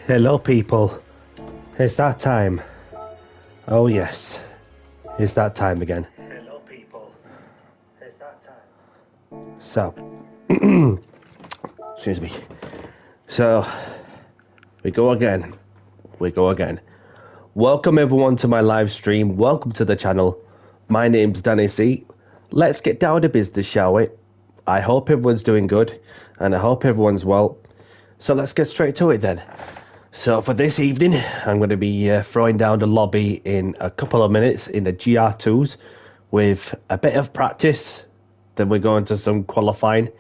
Hello people, it's that time. Oh yes, it's that time again. Hello people, it's that time. So, excuse me. So, we go again. Welcome everyone to my live stream. Welcome to the channel. My name's Danny C. Let's get down to business, shall we? I hope everyone's doing good, and I hope everyone's well. So let's get straight to it then. So for this evening, I'm going to be throwing down the lobby in a couple of minutes in the GR2s with a bit of practice. Then we go into some qualifying,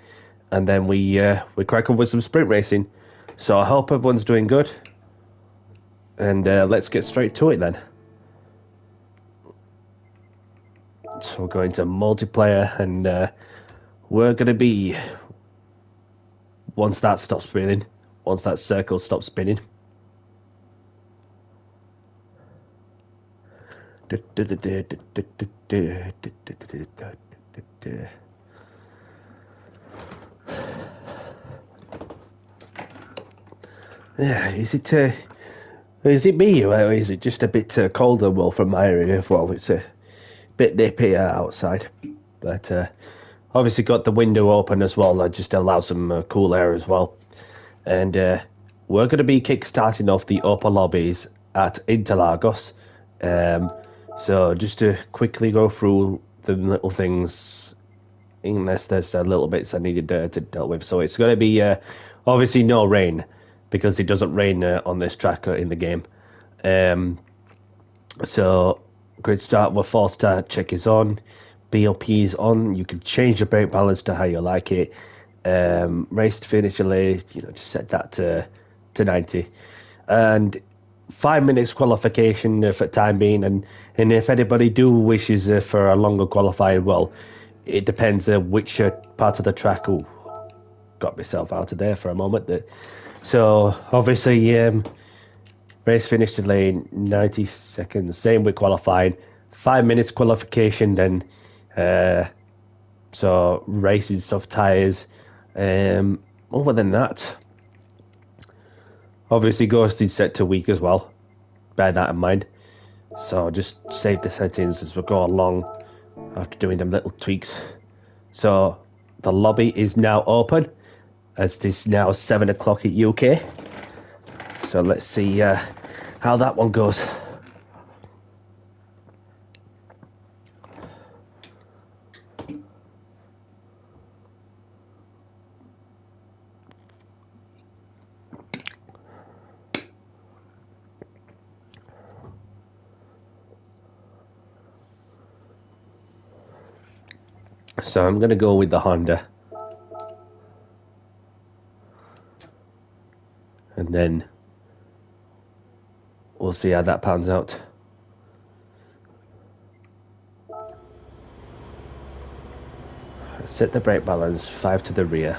and then we crack up with some sprint racing. So I hope everyone's doing good, and let's get straight to it then. So we're going to multiplayer, and we're going to be, once that stops spinning, once that circle stops spinning. Yeah, is it me, or is it just a bit colder? Well, from my area, well, it's a bit nippy outside, but obviously got the window open as well. That just allows some cool air as well. And we're going to be kick-starting off the upper lobbies at Interlagos. So just to quickly go through the little things, unless there's little bits I needed to deal with. So it's going to be obviously no rain, because it doesn't rain on this track in the game. So grid start with false start check is on, BOP is on. You can change the brake balance to how you like it. Race to finish delay, just set that to 90, and 5 minutes qualification for time being, and if anybody wishes for a longer qualifying, well, it depends which part of the track. Oh, got myself out of there for a moment. So obviously race finish delay 90 seconds, same with qualifying, 5 minutes qualification, then so racing soft tires. Other than that, obviously Ghost is set to weak as well, bear that in mind. So just save the settings as we go along after doing them little tweaks. So the lobby is now open, as it is now 7 o'clock at UK. So let's see how that one goes. So I'm going to go with the Honda. And then we'll see how that pans out. Set the brake balance 5 to the rear.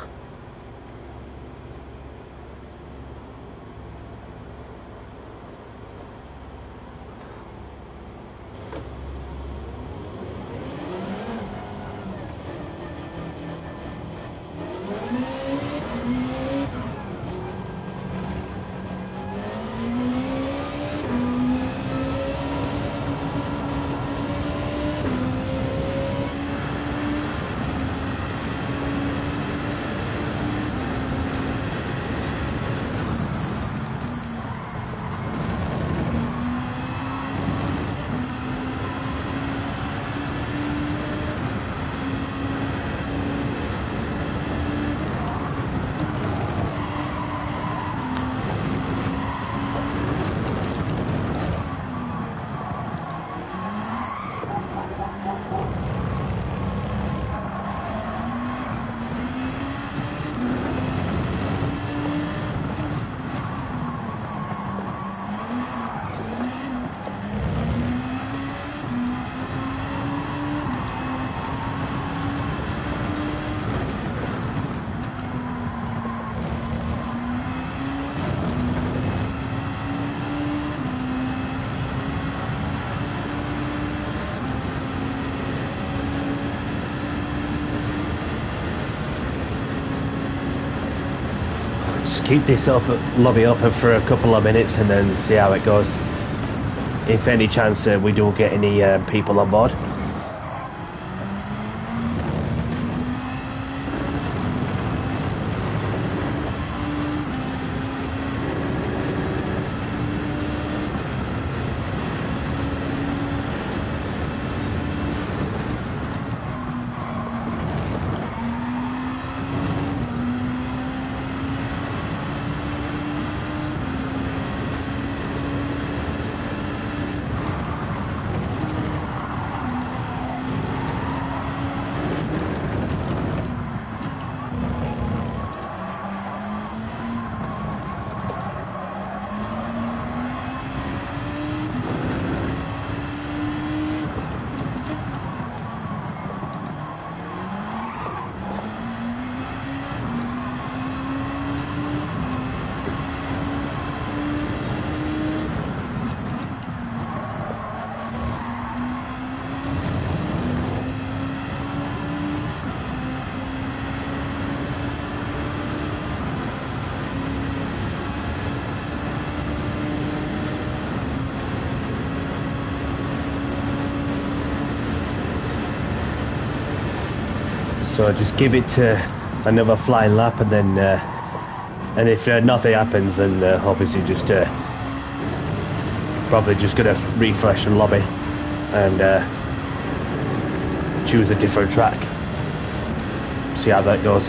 keep this lobby open for a couple of minutes and then see how it goes. If any chance we don't get any people on board. So just give it another flying lap, and then and if nothing happens, then obviously just probably just gonna refresh the lobby and choose a different track. See how that goes.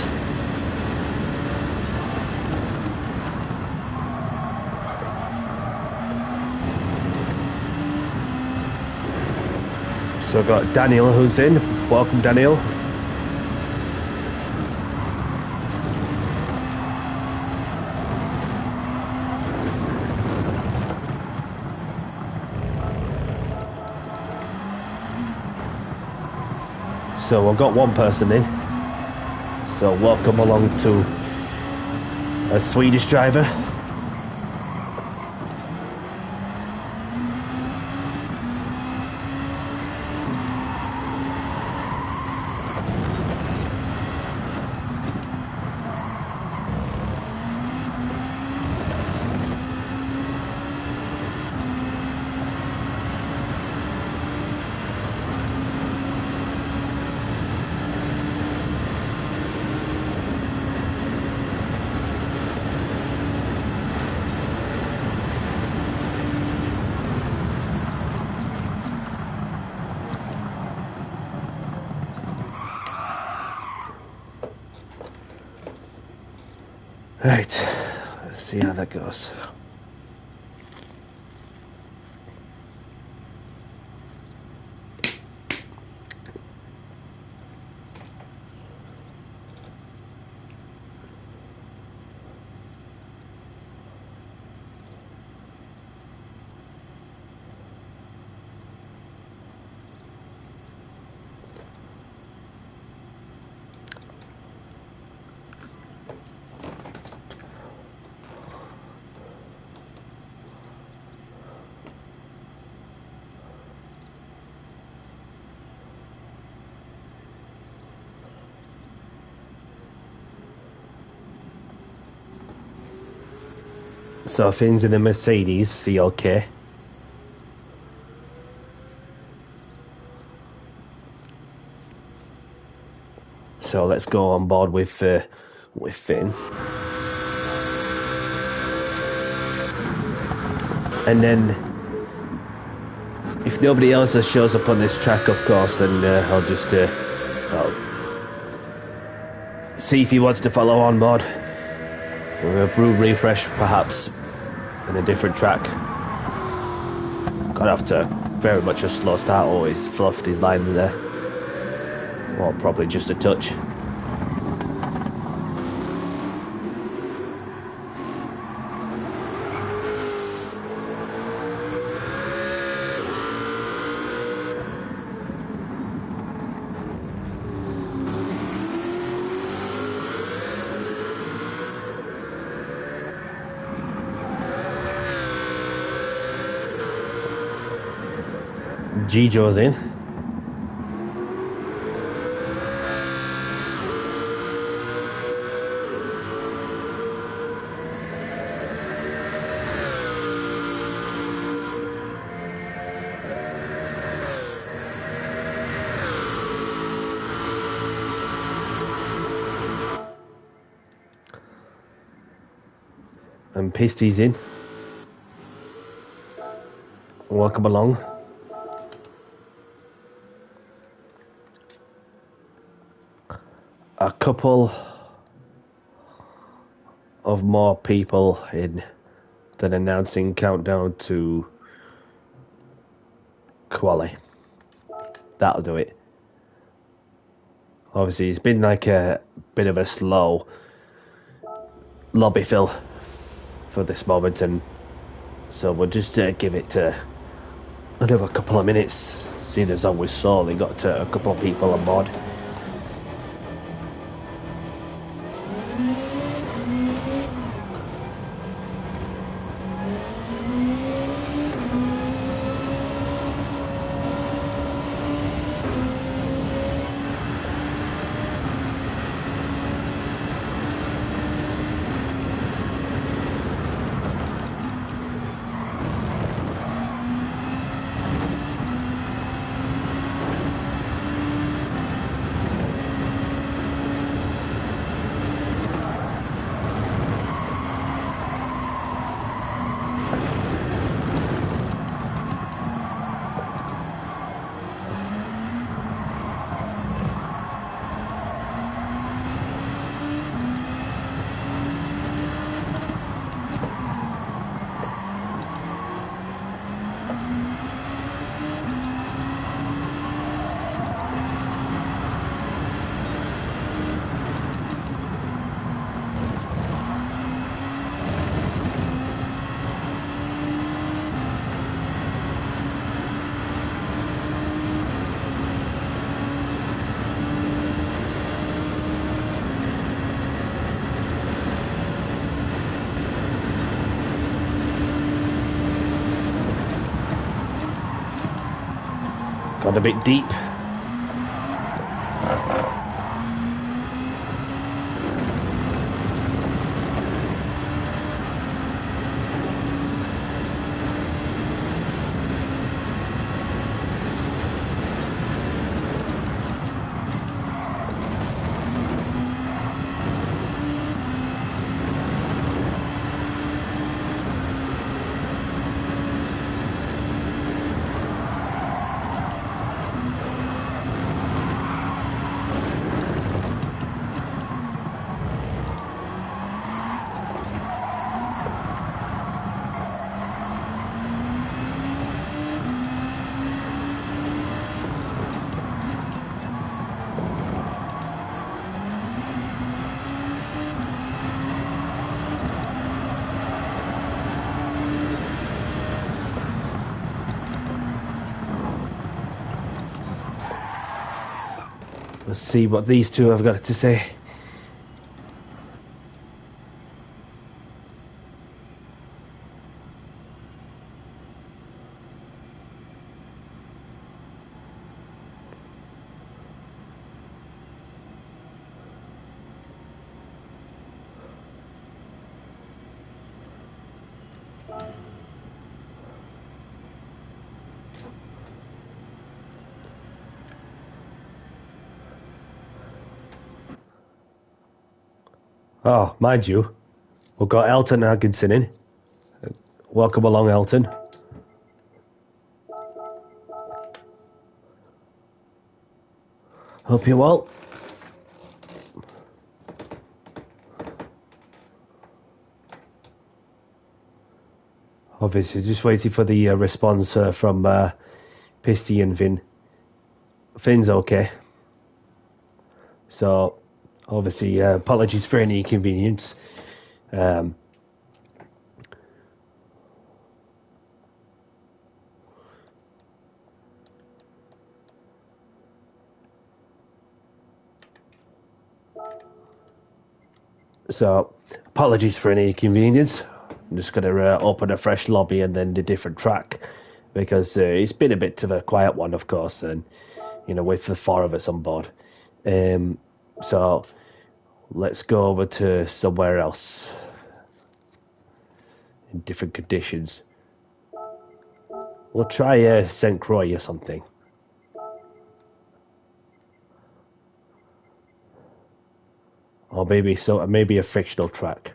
So I've got Daniel who's in. Welcome, Daniel. So I've got one person in. So welcome along to a Swedish driver. Right, let's see how that goes. So things in the Mercedes CLK. So let's go on board with Finn. And then if nobody else shows up on this track, of course, then I'll just I'll see if he wants to follow on board for a through refresh, perhaps in a different track. Got after very much a slow start, always fluffed his line there. Or probably just a touch. Gijo's in. Pisties in. Welcome along. A couple of more people in than announcing countdown to quali. That'll do it. Obviously, it's been like a bit of a slow lobby fill for this moment, and so we'll just give it another couple of minutes. Seeing as always saw they got a couple of people on board. Got a bit deep. Let's see what these two have got to say. Oh, mind you, we've got Elton Atkinson in. Welcome along, Elton. Hope you're well. Obviously, just waiting for the response from Pisty and Finn. Finn's okay. So, obviously, apologies for any inconvenience. So, apologies for any inconvenience. I'm just going to open a fresh lobby and then a different track, because it's been a bit of a quiet one, of course, and with the four of us on board. So let's go over to somewhere else in different conditions. We'll try St. Croix or something. Or maybe a fictional track.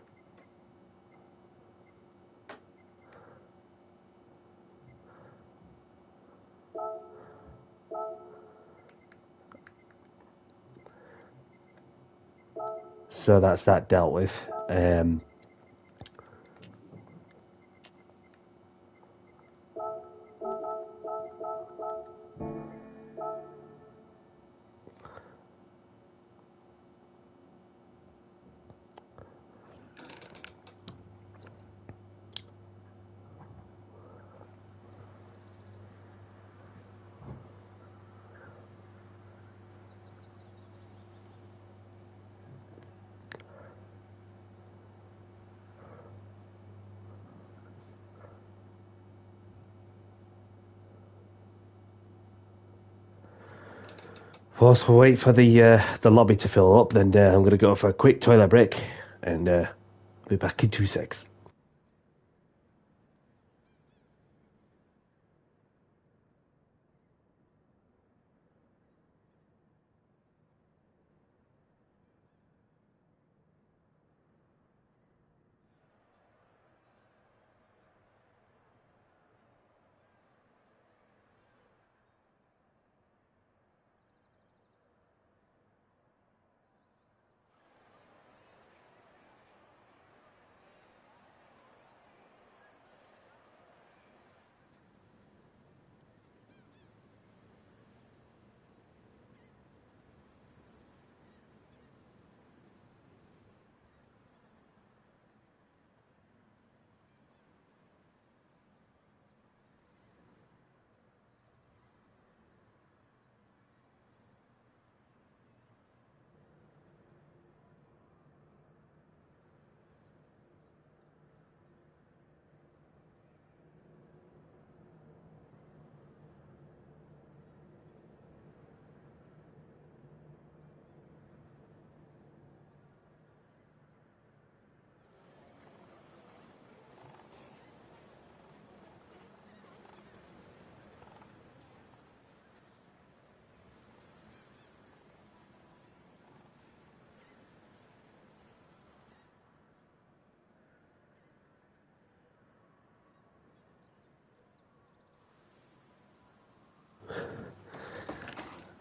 So that's that dealt with. Whilst we wait for the lobby to fill up, then I'm going to go for a quick toilet break, and I'll be back in 2 secs.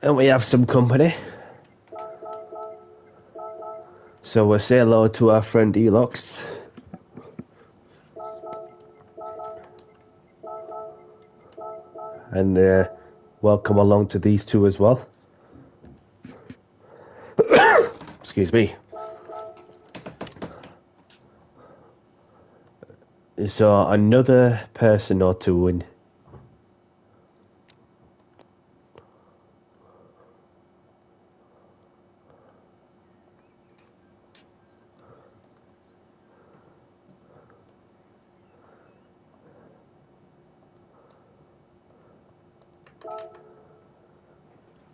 And we have some company. So we'll say hello to our friend Elox. And welcome along to these two as well. Excuse me. So another person or two in.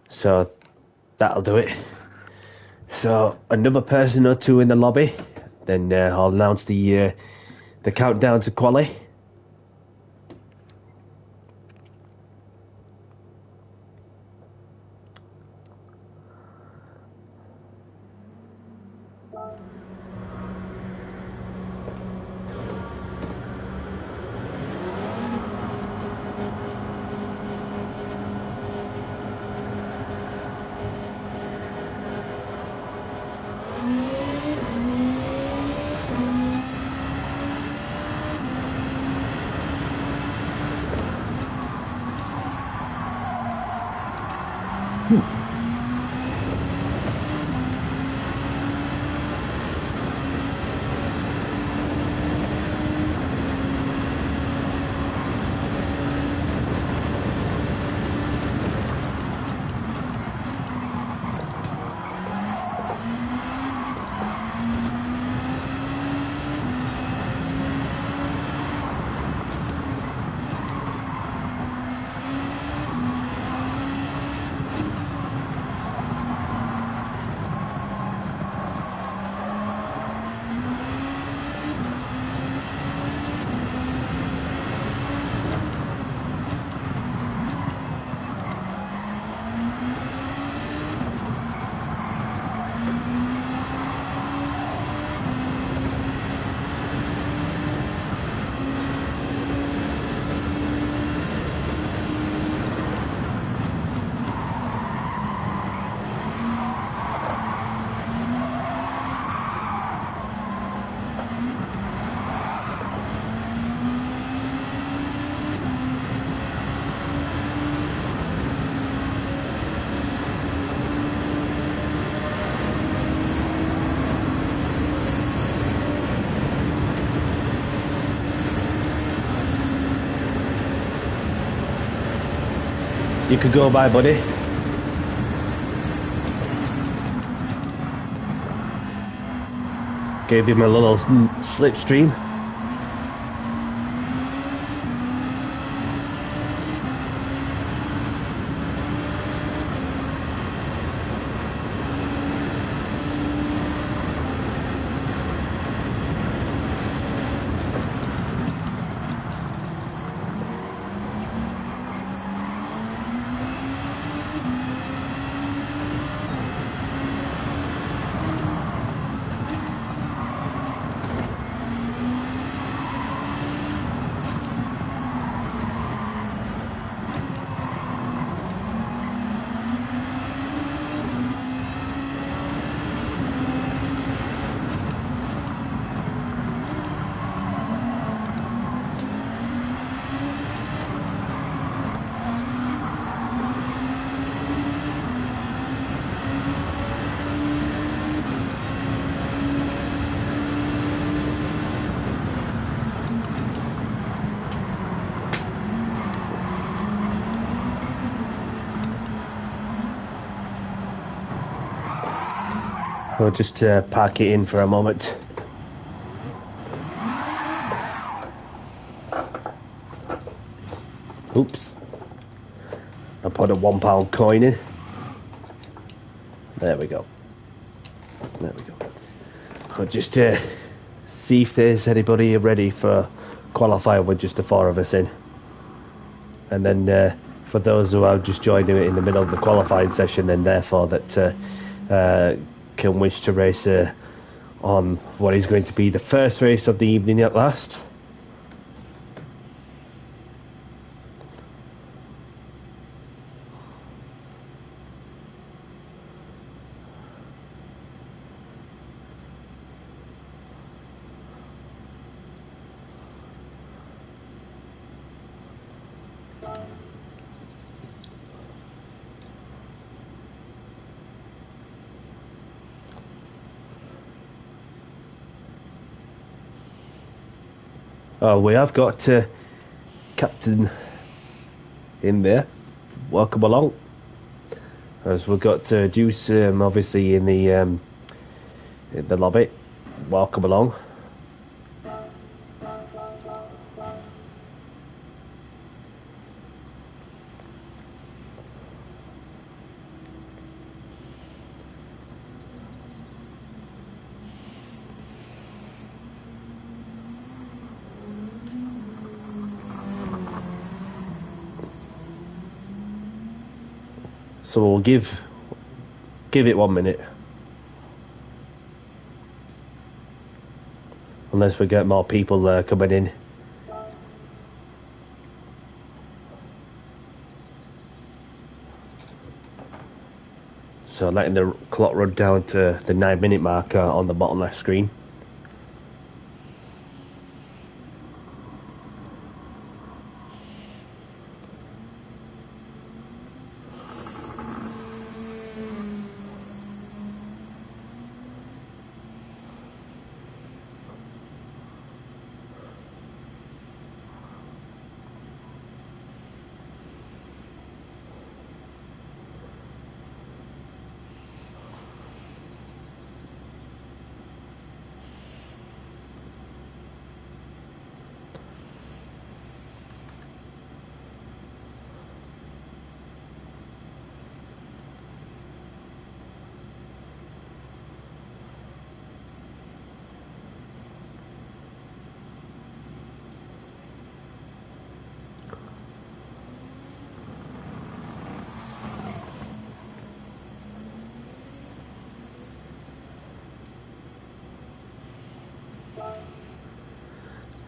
So that'll do it. So another person or two in the lobby, then I'll announce the countdown to quali. You could go by, buddy. Gave him a little slipstream. We'll just park it in for a moment. Oops. I put a £1 coin in. There we go. There we go. I'll just see if there's anybody ready for qualifier with just the 4 of us in. And then for those who are just joining it in the middle of the qualifying session and therefore that can wish to race on what is going to be the first race of the evening at last. Oh, we have got Captain in there. Welcome along. As we've got Deuce obviously in the lobby. Welcome along. So we'll give it 1 minute. Unless we get more people coming in. So letting the clock run down to the 9-minute marker on the bottom left screen.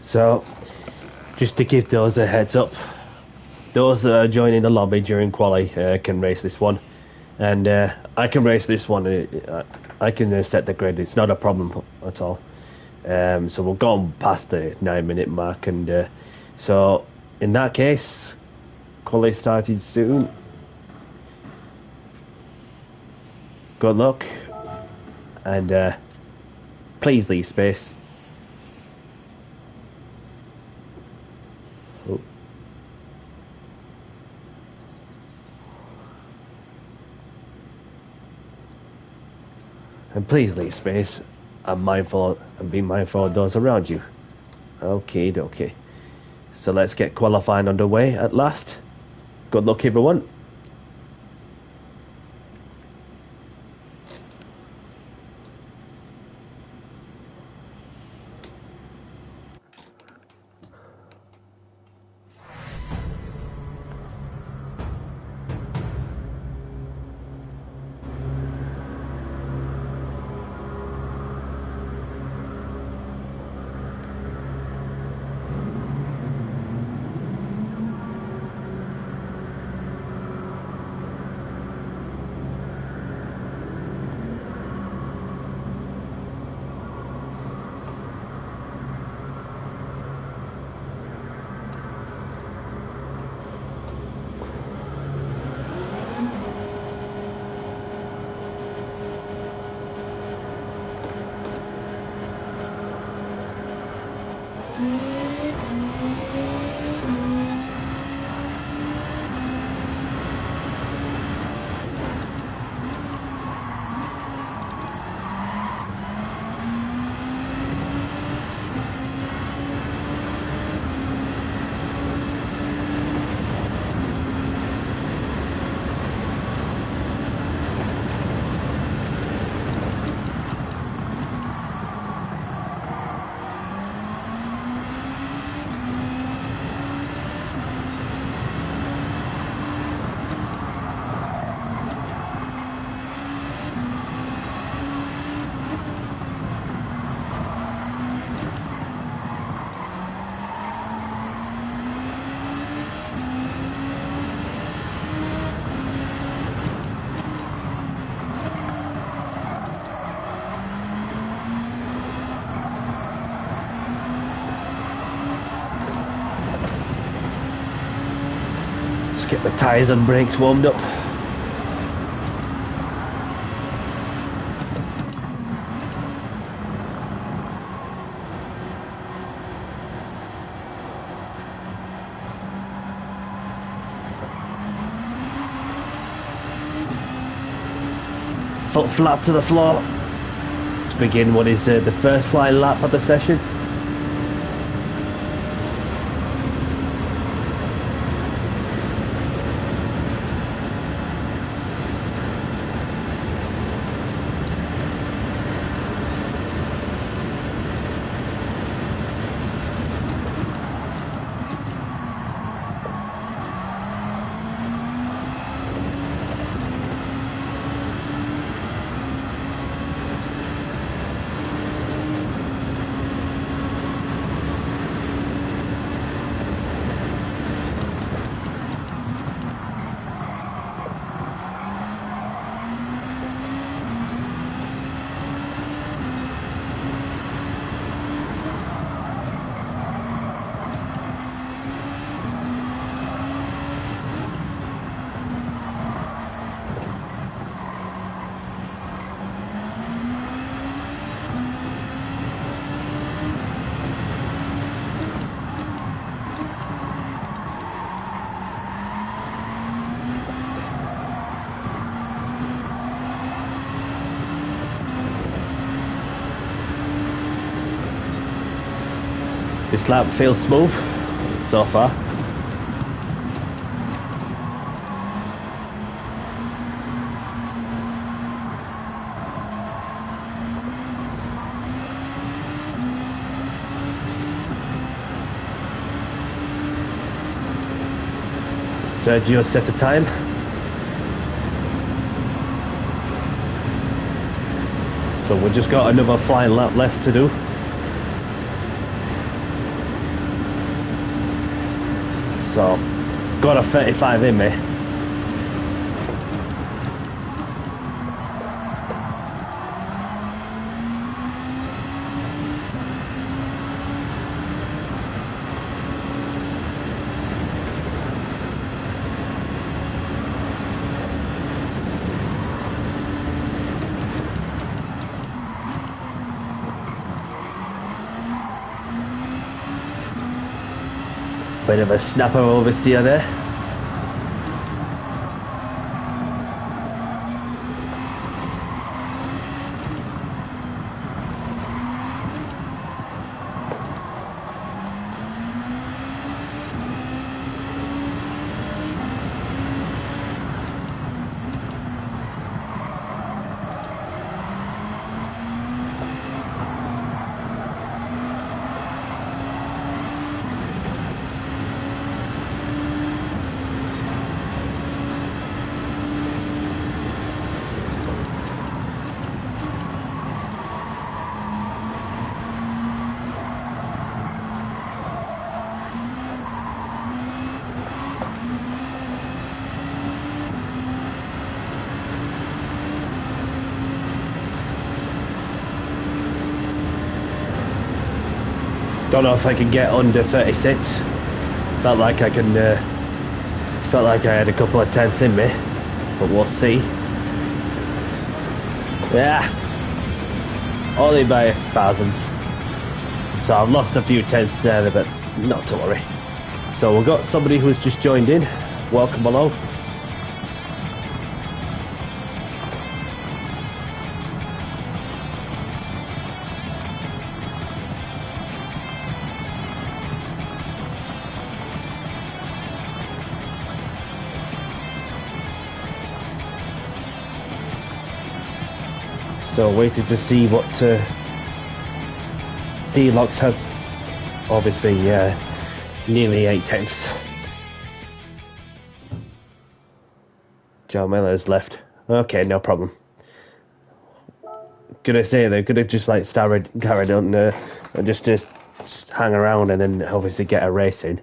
So, just to give those a heads up, those that are joining the lobby during quali can race this one, and I can race this one. I can set the grid. It's not a problem at all. So we'll go on past the 9-minute mark, and so in that case, quali started soon. Good luck, and please leave space. And please leave space. I'm mindful and be mindful of those around you. Okay. So let's get qualifying underway at last. Good luck, everyone. Get the tyres and brakes warmed up. Foot flat to the floor to begin what is the first flying lap of the session. This lap feels smooth so far. Sergio set a time. So we've just got another flying lap left to do. So, got a 35 in me. Bit of a snapper oversteer there. Don't know if I can get under 36. Felt like I can. Felt like I had a couple of tenths in me, but we'll see. Yeah, only by thousands. So I've lost a few tenths there, but not to worry. So we've got somebody who's just joined in. Welcome along. So waiting to see what D-Lux has. Obviously, nearly 8 tenths. Joe Miller's left. Okay, no problem. Gonna say they're gonna just like carry on and just hang around and then obviously get a race in.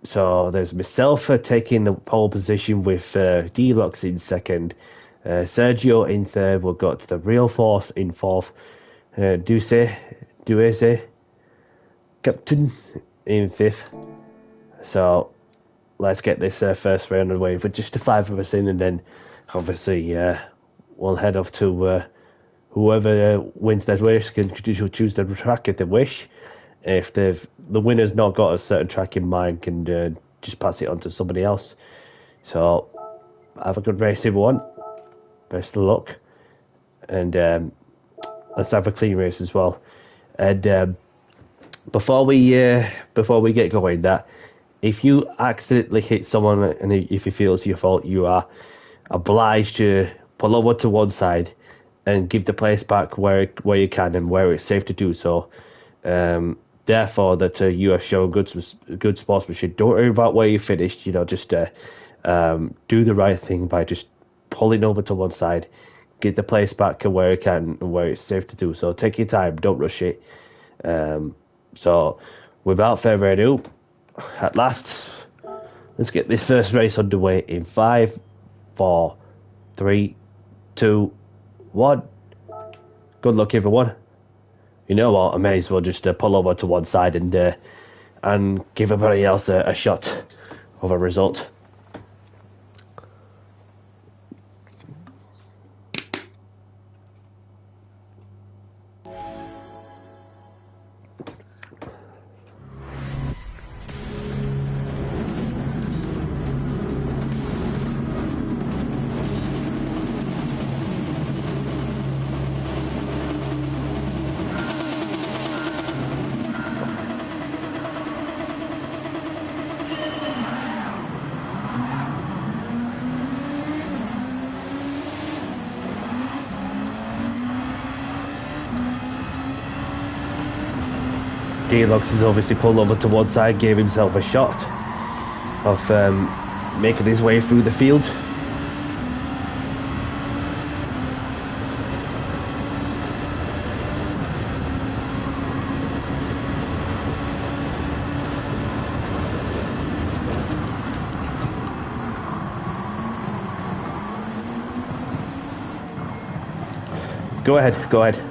So there's myself taking the pole position with D-Lux in second. Sergio in third. We've got the Real Force in fourth. Duese Captain in fifth. So let's get this first round away with just the 5 of us in, and then obviously we'll head off to whoever wins that race can choose the track if they wish. If the winner's not got a certain track in mind, can just pass it on to somebody else. So have a good race, everyone. Best of luck, and let's have a clean race as well. And before we get going, that if you accidentally hit someone and if you feel it's your fault, you are obliged to pull over to one side and give the place back where you can and where it's safe to do so. Therefore, that you are showing good sportsmanship. Don't worry about where you finished. Just do the right thing by just pulling over to one side, get the place back where you can and where it's safe to do so. Take your time, don't rush it. So without further ado, at last, let's get this first race underway in 5, 4, 3, 2, 1. Good luck, everyone. You know what, I may as well just pull over to one side and give everybody else a shot of a result. D-Lux has obviously pulled over to one side, gave himself a shot of making his way through the field. Go ahead.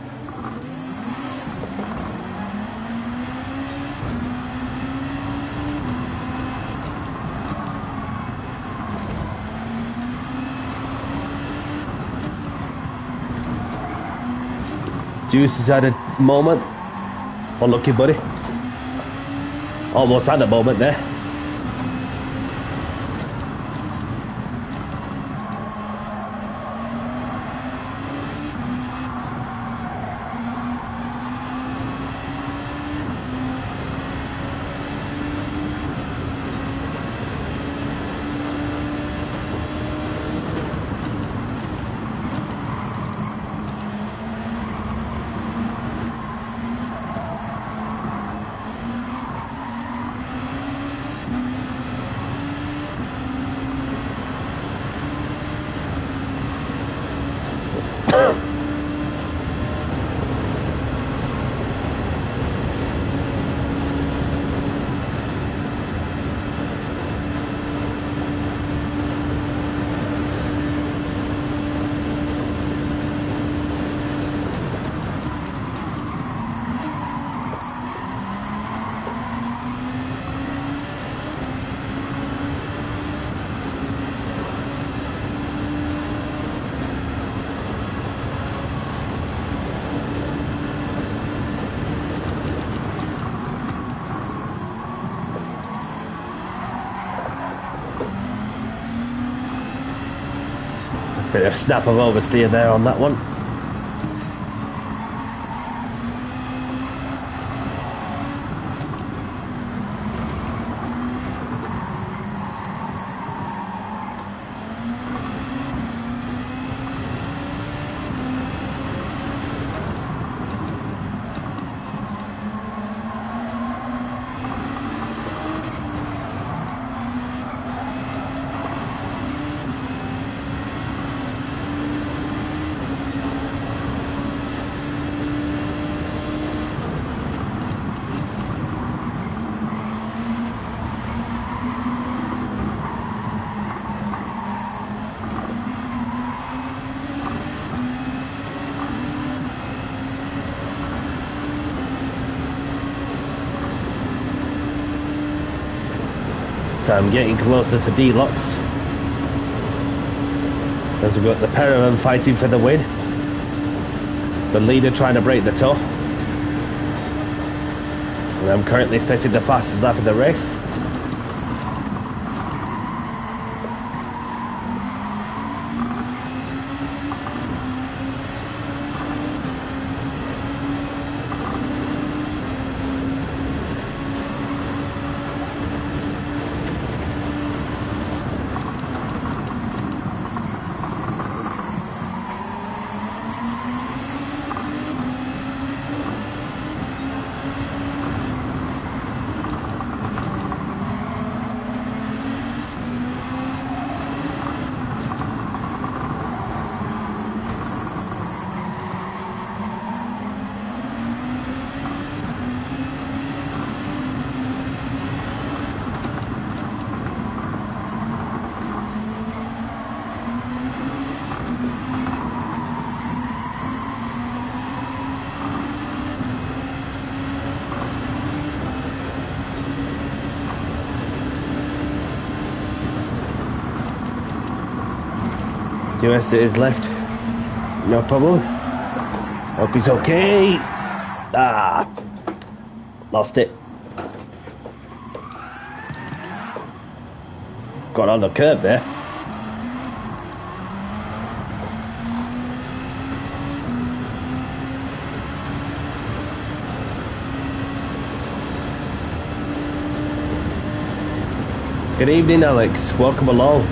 Juice has had a moment. Unlucky, buddy. Almost had a moment there. Bit of snap of oversteer there on that one. So I'm getting closer to D-Locks as we've got the pair of them fighting for the win. The leader trying to break the toe. And I'm currently setting the fastest lap of the race. US is left, no problem. Hope he's okay. Ah, lost it. Got on the curb there. Good evening, Alex. Welcome along.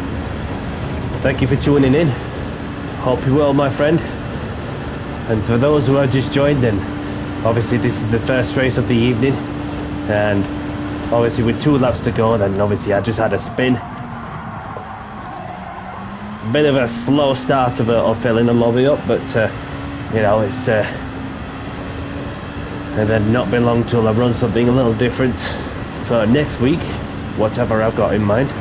Thank you for tuning in. Hope you're well, my friend. And for those who have just joined, then obviously this is the first race of the evening, and obviously with 2 laps to go, then obviously I just had a spin. Bit of a slow start of filling the lobby up, but you know, it's and then not been long till I run something a little different for next week, whatever I've got in mind.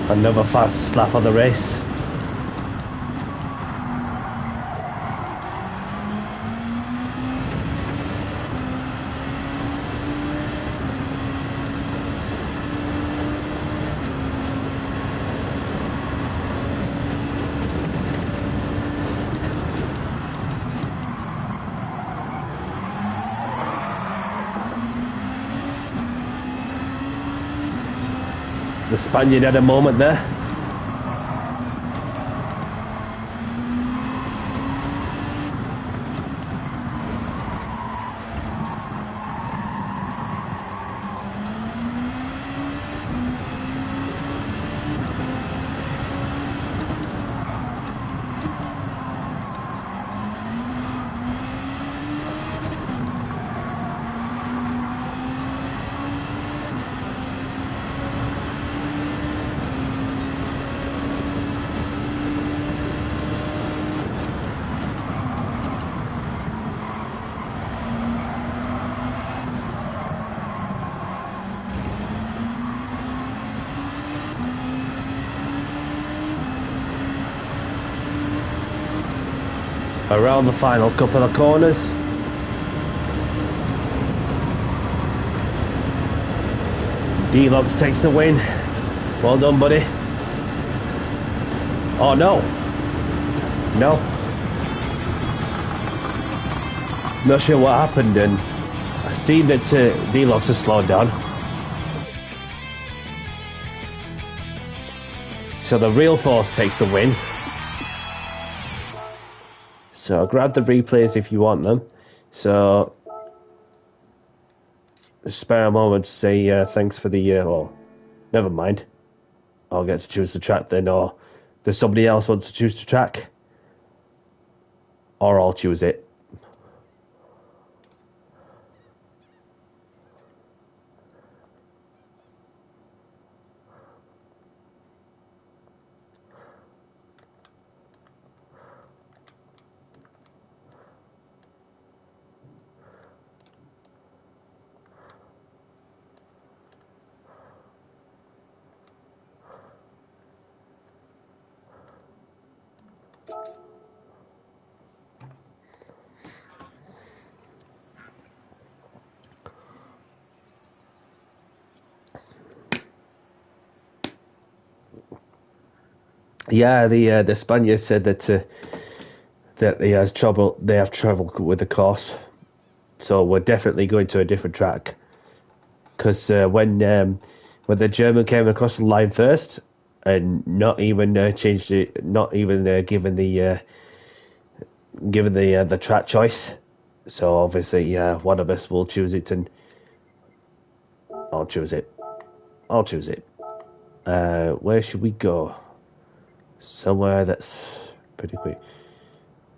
Another fast lap of the race. The Spaniard had a moment there. around the final couple of corners. D-Logs takes the win. Well done, buddy. Oh, no. No. Not sure what happened, and I see that D-Logs has slowed down. So the real force takes the win. So grab the replays if you want them. So spare a moment to say thanks for the well, never mind. I'll get to choose the track then, or does somebody else want to choose the track? Or I'll choose it. Yeah, the Spaniard said that he has trouble. They have trouble with the course, so we're definitely going to a different track. Because when the German came across the line first, and not even changed it, not even given the track choice. So obviously, one of us will choose it, and I'll choose it. I'll choose it. Where should we go? Somewhere that's pretty quick.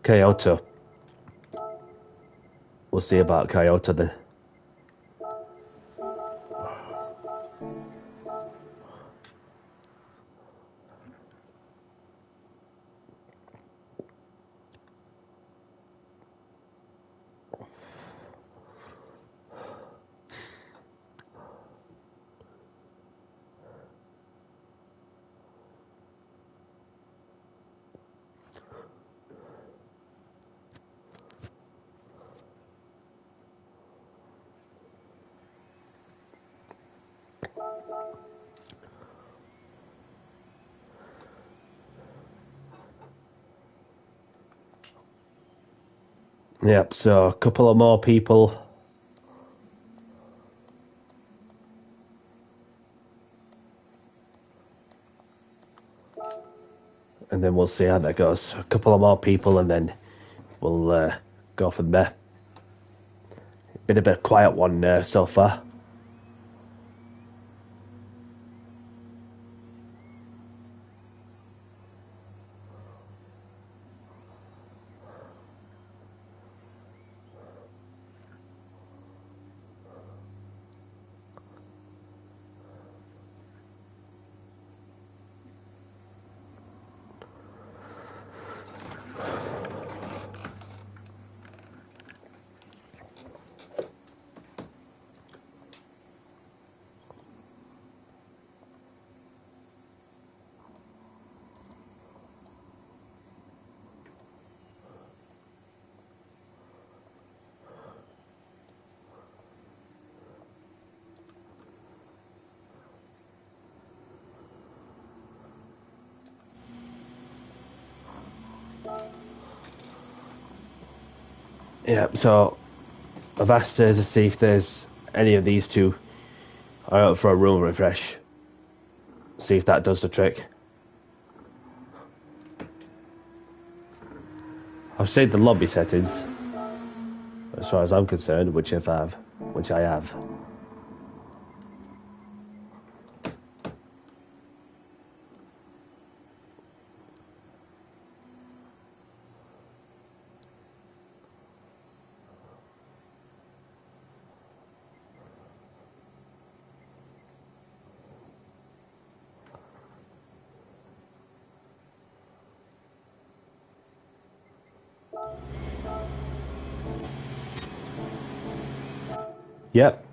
Kyoto. We'll see about Kyoto then. Yep, so a couple of more people. And then we'll see how that goes. A couple of more people, and then we'll go from there. Been a bit quiet one so far. Yeah, so I've asked her to see if there's any of these two are out for a room refresh. See if that does the trick. I've saved the lobby settings, as far as I'm concerned, which I have. Yep.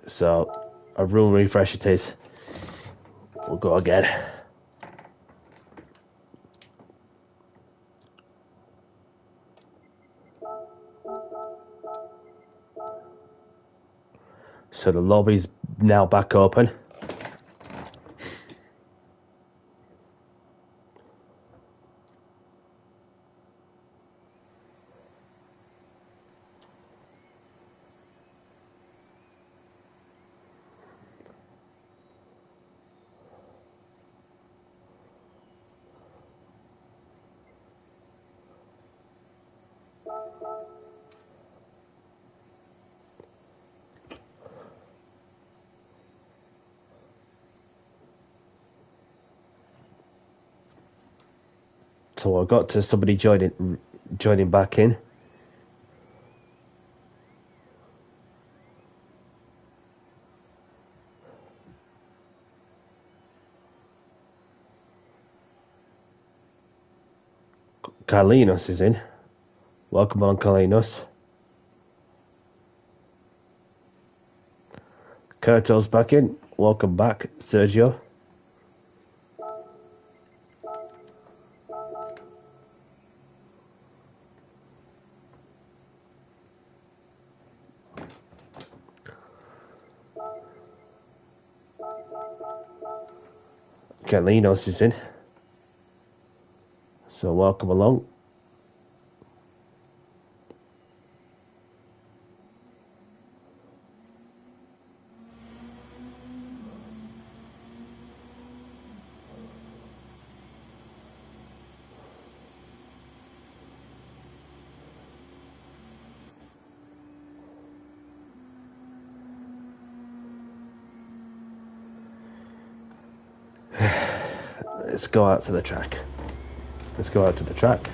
So a room refresh it is. We'll go again. So the lobby's now back open. So I got to somebody joining back in. Carlinos is in. Welcome on, Carlinos. Kurto's back in. Welcome back, Sergio. Carlinos is in. So welcome along. Let's go out to the track. Let's go out to the track.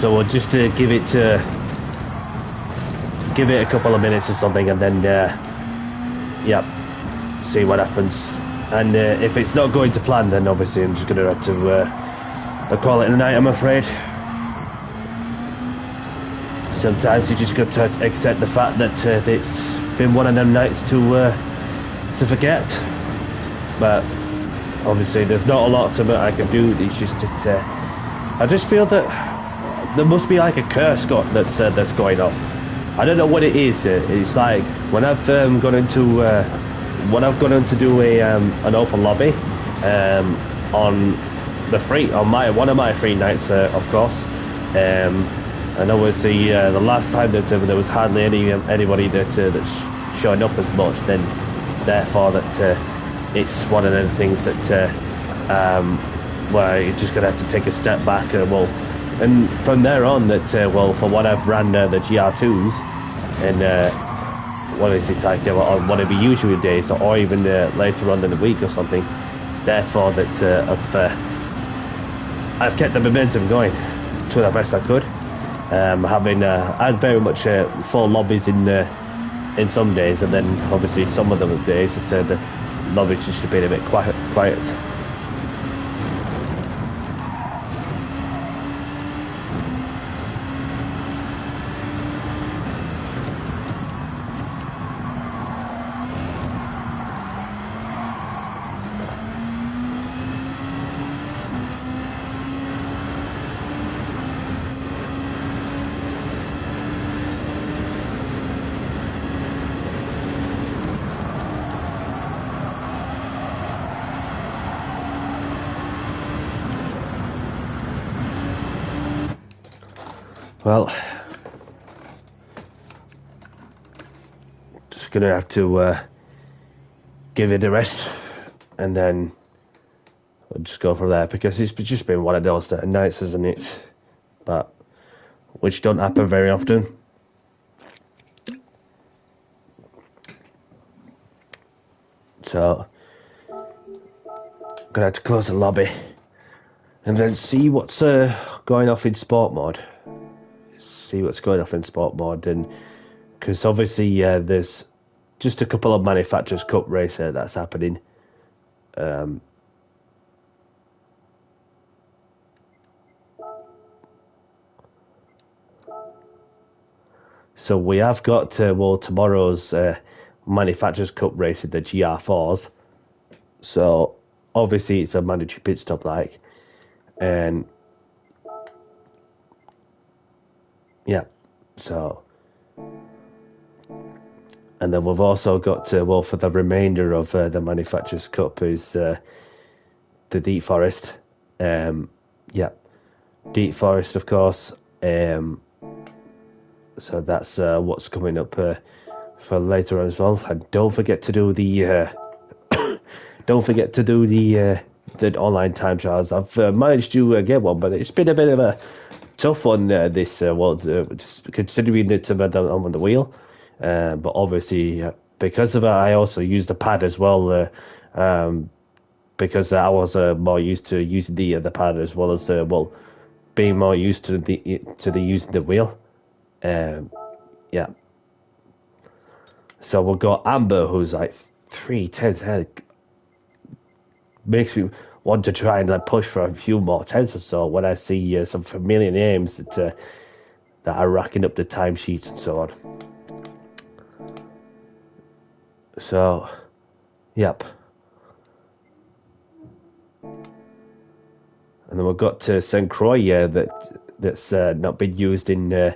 So we'll just give it a couple of minutes or something, and then yeah, see what happens. And if it's not going to plan, then obviously I'm just going to have to call it a night, I'm afraid. Sometimes you just got to accept the fact that it's been one of them nights to forget. But obviously there's not a lot to I can do. It's just that I just feel that there must be like a curse that's going off. I don't know what it is. It's like when I've gone into do an open lobby on one of my free nights, of course. And obviously the last time that there was hardly anybody that's showing up as much. Then therefore that it's one of the things that where you're just gonna have to take a step back. And from there on, that for what I've ran the GR2s, and what is it like on one of the usual days, or even later on in the week or something. Therefore, that I've kept the momentum going to the best I could. Having I had very much full lobbies in some days, and then obviously some of the days that the lobbies just been a bit quiet. Well, just gonna have to give it a rest, and then we'll just go from there, because it's just been one of those nights, isn't it? But which don't happen very often. So gonna have to close the lobby and then see what's going off in sport mode. And because obviously there's just a couple of manufacturers cup race that's happening. So we have got tomorrow's manufacturers cup race in the GR4s. So obviously it's a mandatory pit stop, and yeah. So, and then we've also got for the remainder of the manufacturers cup is the Deep Forest. Deep Forest, of course. So that's what's coming up for later on as well. And don't forget to do the online time trials. I've managed to get one, but it's been a bit of a tough one this considering that I'm on the wheel. But obviously, because of it, I also used the pad as well. Because I was more used to using the pad, as well as being more used to the using the wheel. Yeah. So we'll go Amber, who's like 3 tenths ahead. Makes me want to try and push for a few more tenths or so when I see some familiar names that are racking up the timesheets and so on. So, yep. And then we've got St. Croix that's not been used in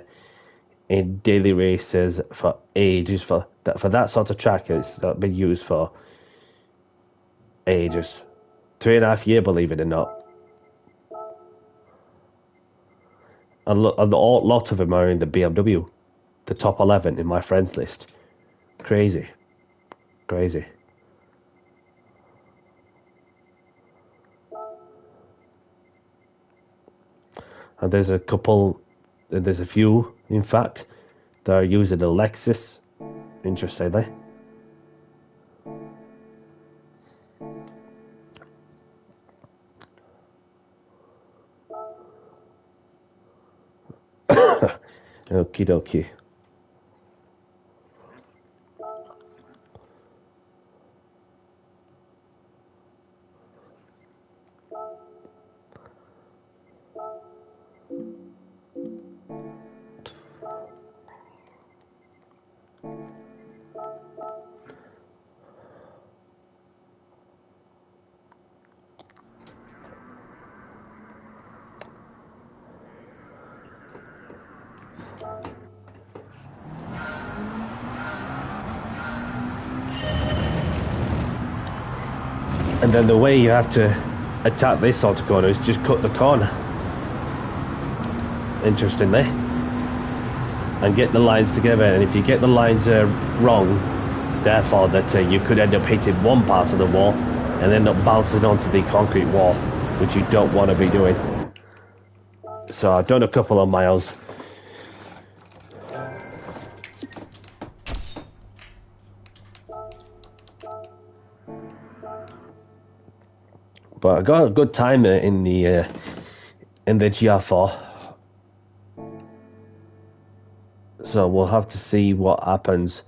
daily races for ages. For that sort of track, it's not been used for ages. 3.5 years, believe it or not. A lot of them are in the BMW, the top 11 in my friends list. Crazy. And there's a few, in fact, that are using a Lexus, interestingly. Okie dokie. And then the way you have to attack this sort of corner is just cut the corner, interestingly, and get the lines together. And if you get the lines wrong, therefore that you could end up hitting one part of the wall and end up bouncing onto the concrete wall, which you don't want to be doing. So I've done a couple of miles. But I got a good time in the GR4. So we'll have to see what happens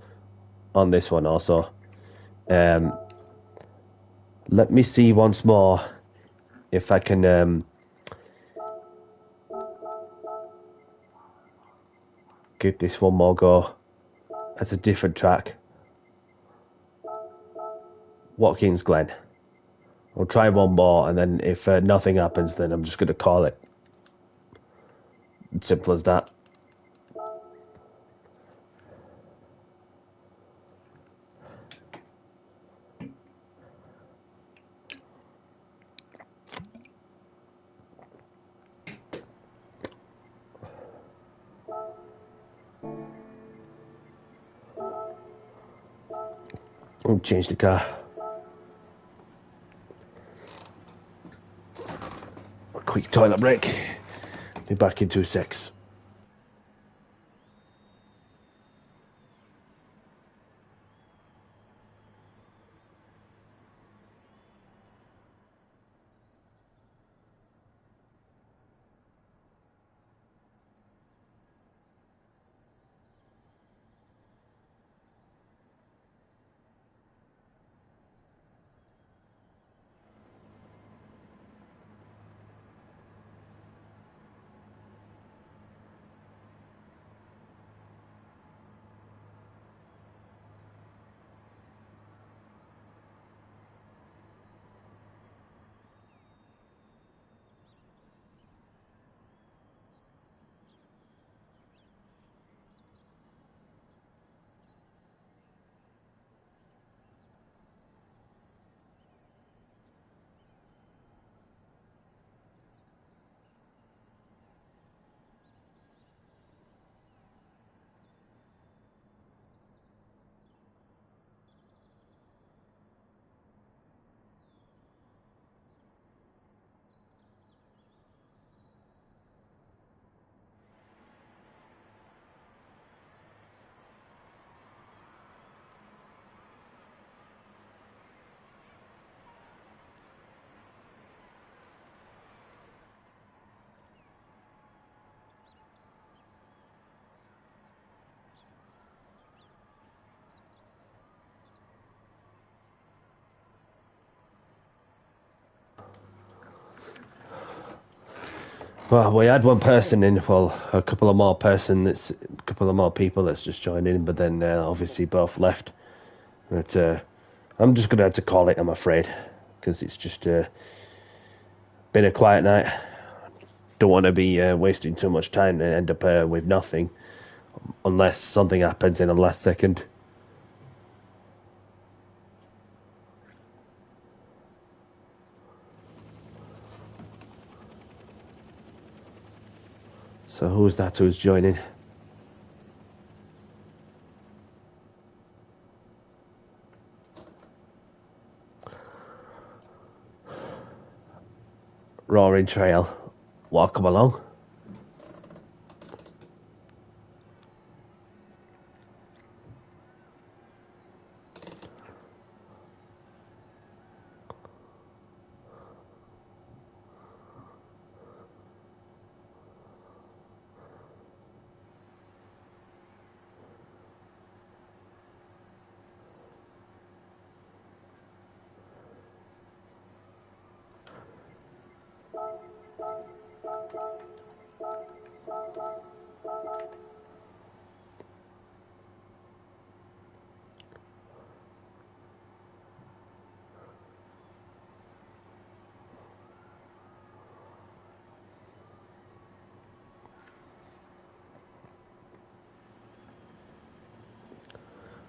on this one also. Let me see once more if I can give this one more go at a different track. Watkins Glen. We'll try one more, and then if nothing happens, then I'm just going to call it. Simple as that. I'll change the car. A quick toilet break. Be back in 2 secs. Well, we had one person in. Well, a couple of more people that's just joined in, but then obviously both left. But I'm just gonna have to call it, I'm afraid, because it's just been a quiet night. Don't want to be wasting too much time and end up with nothing, unless something happens in the last second. So who's that who's joining? Roaring Trail. Welcome along.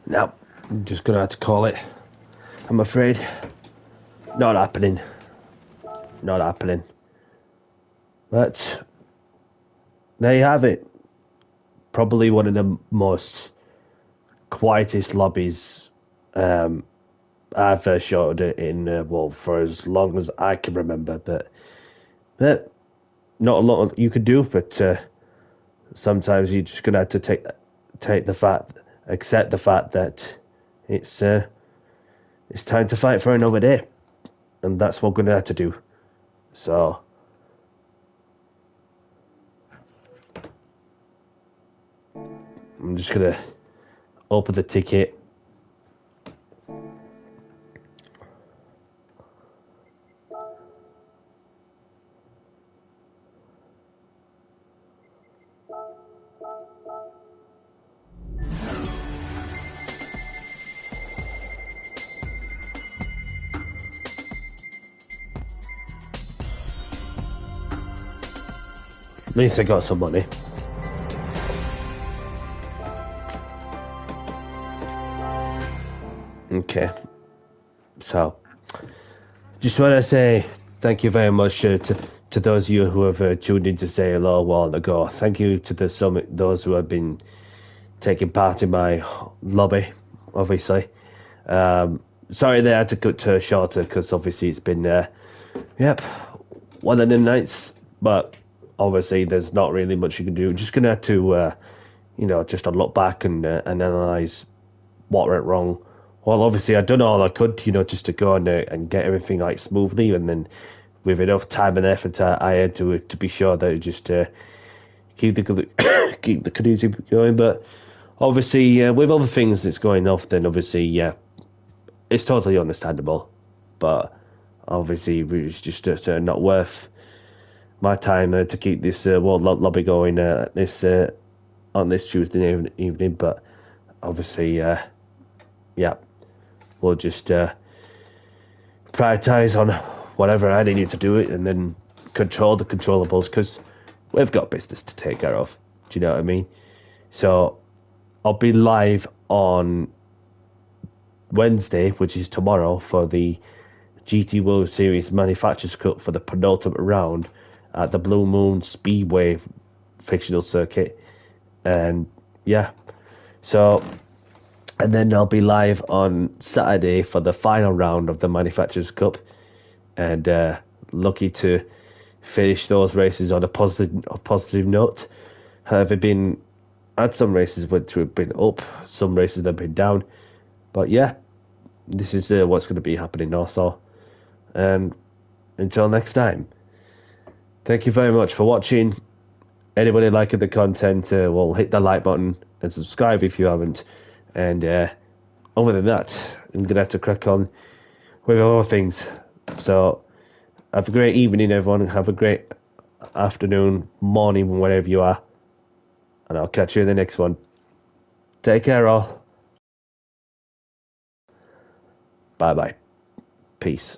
Now, I'm just gonna have to call it. I'm afraid. Not happening. Not happening. But there you have it. Probably one of the most quietest lobbies I've showed it in, well, for as long as I can remember. But not a lot you could do. But sometimes you're just gonna have to accept the fact that it's time to fight for another day, and that's what we're gonna have to do. So I'm just gonna open the ticket. At least I got some money. Okay. So, just want to say thank you very much to those of you who have tuned in to say hello a while ago. Thank you to those who have been taking part in my lobby, obviously. Sorry they had to cut to shorter because obviously it's been, one of the nights, but obviously there's not really much you can do. Just gonna have to, just look back and analyze what went wrong. Well, obviously I'd done all I could, just to go and get everything like smoothly, and then with enough time and effort, I had to be sure that it just keep the keep the canoes going. But obviously, with other things that's going off, then obviously, it's totally understandable. But obviously, it's just not worth my time to keep this World Lobby going this on this Tuesday evening. But obviously, we'll just prioritize on whatever I needed to do it, and then control the controllables because we've got business to take care of. Do you know what I mean? So I'll be live on Wednesday, which is tomorrow, for the GT World Series Manufacturers Cup for the penultimate round at the Blue Moon Speedway fictional circuit. And and then I'll be live on Saturday for the final round of the Manufacturers Cup, and lucky to finish those races on a positive note. Have had some races which have been up, some races that have been down, but this is what's going to be happening also. And until next time, thank you very much for watching. Anybody liking the content, well, hit the like button and subscribe if you haven't. And other than that, I'm going to have to crack on with other things. So have a great evening, everyone. Have a great afternoon, morning, wherever you are. And I'll catch you in the next one. Take care, all. Bye-bye. Peace.